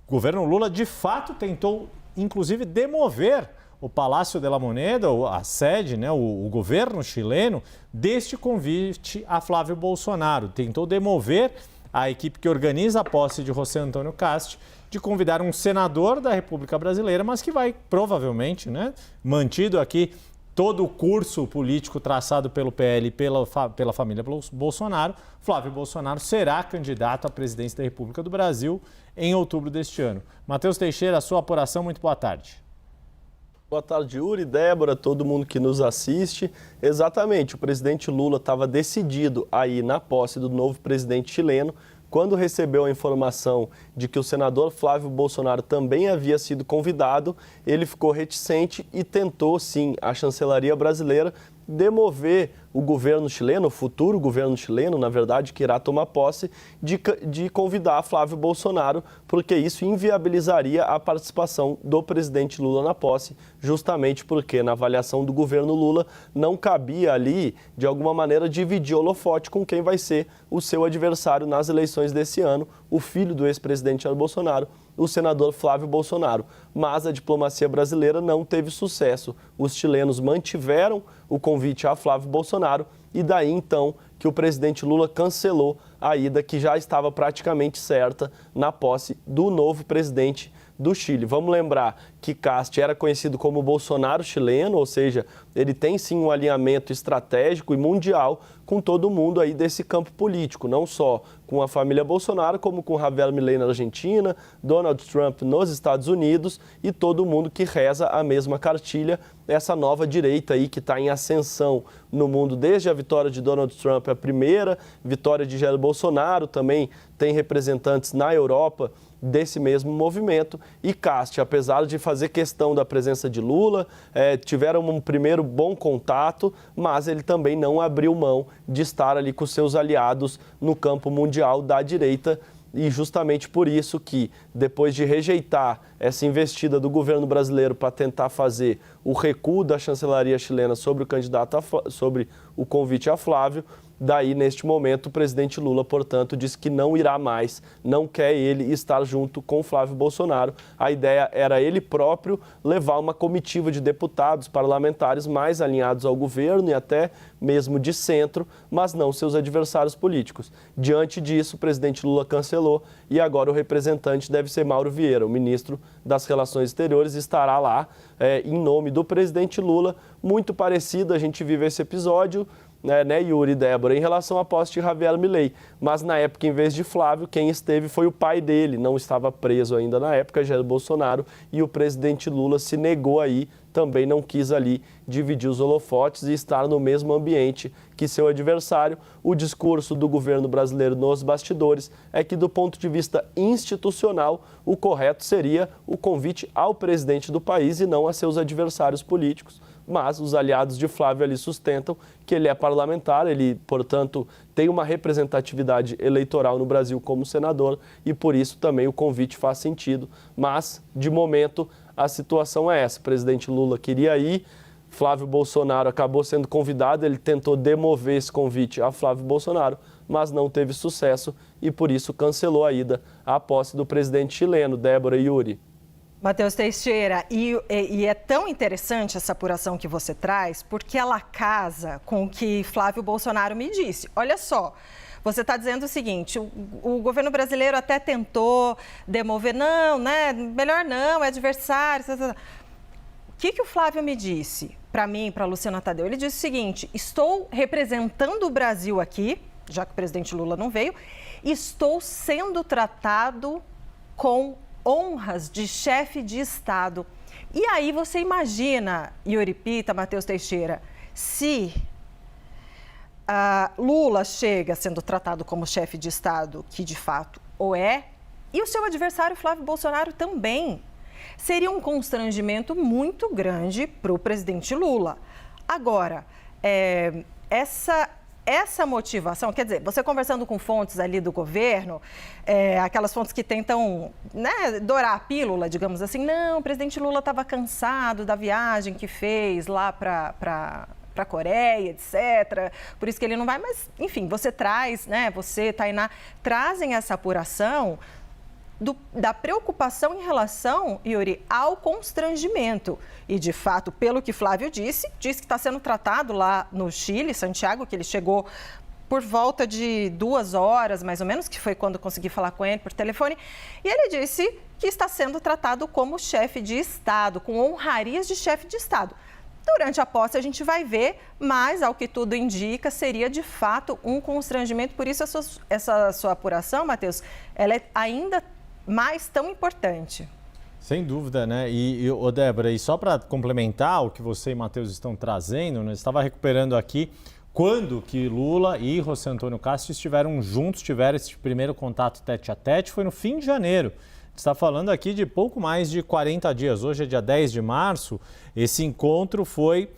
governo Lula de fato tentou, inclusive, demover o Palácio de la Moneda, a sede, né, o governo chileno, deste convite a Flávio Bolsonaro. Tentou demover a equipe que organiza a posse de José Antônio Cast de convidar um senador da República Brasileira, mas que vai provavelmente, né, mantido aqui todo o curso político traçado pelo PL e pela família Bolsonaro, Flávio Bolsonaro será candidato à presidência da República do Brasil em outubro deste ano. Matheus Teixeira, a sua apuração, muito boa tarde. Boa tarde, Yuri, Débora, todo mundo que nos assiste. Exatamente, o presidente Lula estava decidido a ir na posse do novo presidente chileno. Quando recebeu a informação de que o senador Flávio Bolsonaro também havia sido convidado, ele ficou reticente e tentou, sim, a chancelaria brasileira demover o governo chileno, o futuro governo chileno, na verdade, que irá tomar posse, de convidar Flávio Bolsonaro, porque isso inviabilizaria a participação do presidente Lula na posse, justamente porque, na avaliação do governo Lula, não cabia ali, de alguma maneira, dividir holofote com quem vai ser o seu adversário nas eleições desse ano, o filho do ex-presidente Jair Bolsonaro, o senador Flávio Bolsonaro. Mas a diplomacia brasileira não teve sucesso. Os chilenos mantiveram o convite a Flávio Bolsonaro e daí então que o presidente Lula cancelou a ida que já estava praticamente certa na posse do novo presidente do Chile. Vamos lembrar que Cast era conhecido como Bolsonaro chileno, ou seja, ele tem sim um alinhamento estratégico e mundial com todo mundo aí desse campo político, não só com a família Bolsonaro, como com Javier Milei na Argentina, Donald Trump nos Estados Unidos e todo mundo que reza a mesma cartilha, essa nova direita aí que está em ascensão no mundo desde a vitória de Donald Trump, a primeira vitória de Jair Bolsonaro, também tem representantes na Europa desse mesmo movimento, e Cast, apesar de fazer questão da presença de Lula, tiveram um primeiro bom contato, mas ele também não abriu mão de estar ali com seus aliados no campo mundial da direita, e justamente por isso que, depois de rejeitar essa investida do governo brasileiro para tentar fazer o recuo da chancelaria chilena sobre o candidato sobre o convite a Flávio, daí, neste momento, o presidente Lula, portanto, disse que não irá mais, não quer ele estar junto com Flávio Bolsonaro. A ideia era ele próprio levar uma comitiva de deputados parlamentares mais alinhados ao governo e até mesmo de centro, mas não seus adversários políticos. Diante disso, o presidente Lula cancelou e agora o representante deve ser Mauro Vieira, o ministro das Relações Exteriores, estará lá em nome do presidente Lula. Muito parecido, a gente vive esse episódio, né, Yuri e Débora, em relação à posse de Javier Milei. Mas na época, em vez de Flávio, quem esteve foi o pai dele, não estava preso ainda na época, Jair Bolsonaro, e o presidente Lula se negou aí, também não quis ali dividir os holofotes e estar no mesmo ambiente que seu adversário. O discurso do governo brasileiro nos bastidores é que, do ponto de vista institucional, o correto seria o convite ao presidente do país e não a seus adversários políticos. Mas os aliados de Flávio ali sustentam que ele é parlamentar, ele, portanto, tem uma representatividade eleitoral no Brasil como senador e, por isso, também o convite faz sentido. Mas, de momento, a situação é essa. O presidente Lula queria ir, Flávio Bolsonaro acabou sendo convidado, ele tentou demover esse convite a Flávio Bolsonaro, mas não teve sucesso e, por isso, cancelou a ida à posse do presidente chileno, Débora e Yuri. Matheus Teixeira, e é tão interessante essa apuração que você traz, porque ela casa com o que Flávio Bolsonaro me disse. Olha só, você está dizendo o seguinte, o governo brasileiro até tentou demover, não, né, melhor não, é adversário. O que o Flávio me disse para mim, para a Luciana Tadeu? Ele disse o seguinte, estou representando o Brasil aqui, já que o presidente Lula não veio, estou sendo tratado com honras de chefe de Estado. E aí você imagina, Yuri Pita, Matheus Teixeira, se Lula chega sendo tratado como chefe de Estado, que de fato o é, e o seu adversário Flávio Bolsonaro também. Seria um constrangimento muito grande para o presidente Lula. Agora, essa motivação, quer dizer, você conversando com fontes ali do governo, aquelas fontes que tentam, né, dourar a pílula, digamos assim, não, o presidente Lula estava cansado da viagem que fez lá para a Coreia, etc. Por isso que ele não vai, mas, enfim, você traz, né, você, Tainá, trazem essa apuração da preocupação em relação, Yuri, ao constrangimento. E, de fato, pelo que Flávio disse que está sendo tratado lá no Chile, Santiago, que ele chegou por volta de 2 horas, mais ou menos, que foi quando consegui falar com ele por telefone, e ele disse que está sendo tratado como chefe de Estado, com honrarias de chefe de Estado. Durante a posse a gente vai ver, mas ao que tudo indica, seria de fato um constrangimento. Por isso essa sua apuração, Matheus, ela é ainda mais tão importante. Sem dúvida, né? E Débora, e só para complementar o que você e Matheus estão trazendo, né? Estava recuperando aqui quando que Lula e José Antônio Castro estiveram juntos, tiveram esse primeiro contato tete a tete, foi no fim de janeiro. Está falando aqui de pouco mais de 40 dias. Hoje é dia 10 de março. Esse encontro foi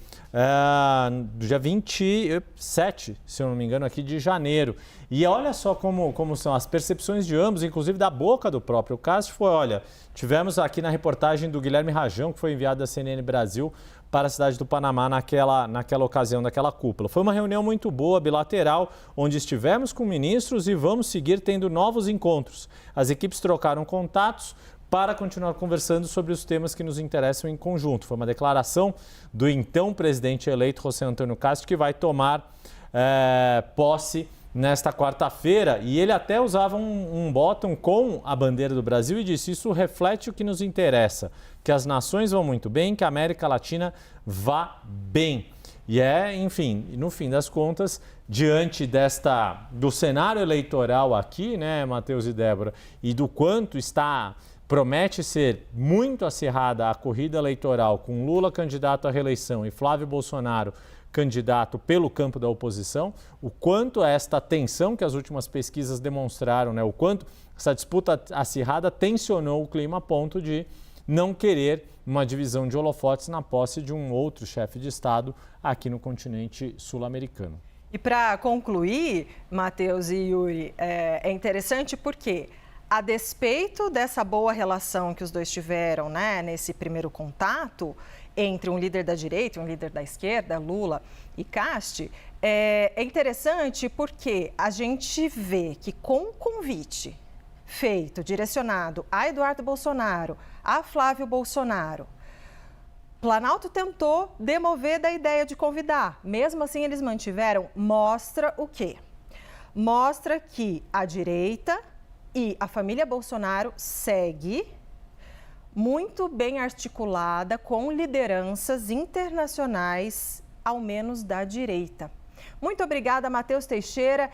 do dia 27, se eu não me engano, aqui de janeiro. E olha só como são as percepções de ambos, inclusive da boca do próprio Castro. Foi, olha, tivemos aqui na reportagem do Guilherme Rajão, que foi enviado da CNN Brasil para a cidade do Panamá naquela ocasião, daquela cúpula. Foi uma reunião muito boa, bilateral, onde estivemos com ministros e vamos seguir tendo novos encontros. As equipes trocaram contatos para continuar conversando sobre os temas que nos interessam em conjunto. Foi uma declaração do então presidente eleito, José Antônio Castro, que vai tomar posse nesta quarta-feira. E ele até usava um bottom com a bandeira do Brasil e disse: isso reflete o que nos interessa, que as nações vão muito bem, que a América Latina vá bem. E enfim, no fim das contas, diante do cenário eleitoral aqui, né, Matheus e Débora, e do quanto promete ser muito acirrada a corrida eleitoral, com Lula candidato à reeleição e Flávio Bolsonaro candidato pelo campo da oposição, o quanto esta tensão que as últimas pesquisas demonstraram, né, o quanto essa disputa acirrada tensionou o clima a ponto de não querer uma divisão de holofotes na posse de um outro chefe de Estado aqui no continente sul-americano. E para concluir, Matheus e Yuri, é interessante porque, a despeito dessa boa relação que os dois tiveram, né, nesse primeiro contato entre um líder da direita e um líder da esquerda, Lula e Castro, é interessante porque a gente vê que com o convite feito, direcionado a Eduardo Bolsonaro, a Flávio Bolsonaro, Planalto tentou demover da ideia de convidar. Mesmo assim, eles mantiveram. Mostra o quê? Mostra que a direita e a família Bolsonaro segue muito bem articulada com lideranças internacionais, ao menos da direita. Muito obrigada, Matheus Teixeira.